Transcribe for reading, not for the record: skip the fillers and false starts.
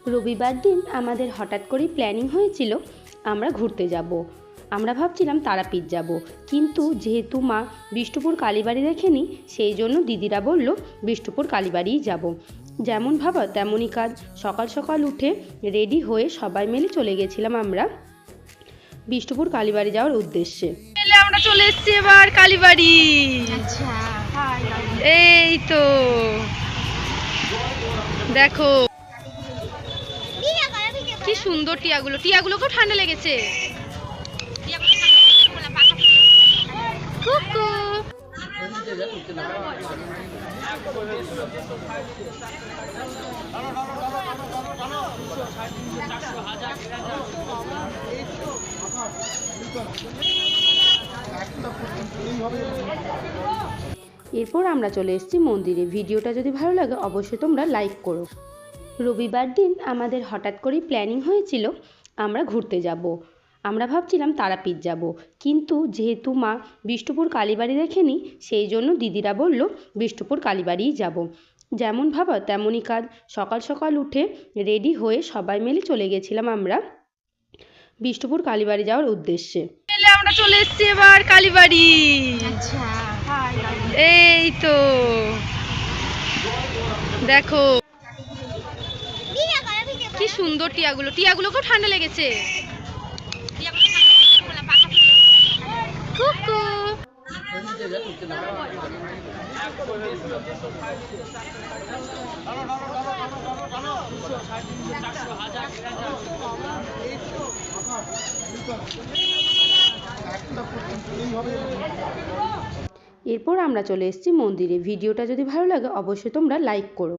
রবিবার দিন আমাদের হঠাৎ করেই প্ল্যানিং হয়েছিল আমরা ঘুরতে যাব। আমরা ভাবছিলাম তারাপীঠ যাব, কিন্তু যেহেতু মা বিষ্ণুপুর কালীবাড়ি দেখেনি, সেই জন্য দিদিরা বলল বিষ্ণুপুর কালীবাড়িই যাব। যেমন ভাবা তেমনই কাজ। সকাল সকাল উঠে রেডি হয়ে সবাই মিলে চলে গেছিলাম আমরা বিষ্ণুপুর কালীবাড়ি যাওয়ার উদ্দেশ্যে। আমরা চলে এসেছি এবার কালীবাড়ি। এই তো দেখো কি সুন্দর টিয়াগুলো খুব ঠান্ডা লেগেছে। কুকু এরপর আমরা চলে এসেছি মন্দিরে। ভিডিওটা যদি ভালো লাগে অবশ্যই তোমরা লাইক করো। রবিবার দিন আমাদের হঠাৎ করেই প্ল্যানিং হয়েছিল আমরা ঘুরতে যাব। আমরা ভাবছিলাম তারাপীঠ যাব, কিন্তু যেহেতু মা বিষ্ণুপুর কালীবাড়ি দেখেনি, সেই জন্য দিদিরা বলল বিষ্ণুপুর কালীবাড়িই যাব। যেমন ভাবা তেমনই কাজ। সকাল সকাল উঠে রেডি হয়ে সবাই মিলে চলে গেছিলাম আমরা বিষ্ণুপুর কালীবাড়ি যাওয়ার উদ্দেশ্যে। আমরা চলে এসেছি এবার কালীবাড়ি। এই তো দেখো কি সুন্দর টিয়াগুলো খুব ঠান্ডা লেগেছে। কুকু এরপর আমরা চলে এসেছি মন্দিরে। ভিডিওটা যদি ভালো লাগে অবশ্যই তোমরা লাইক করো।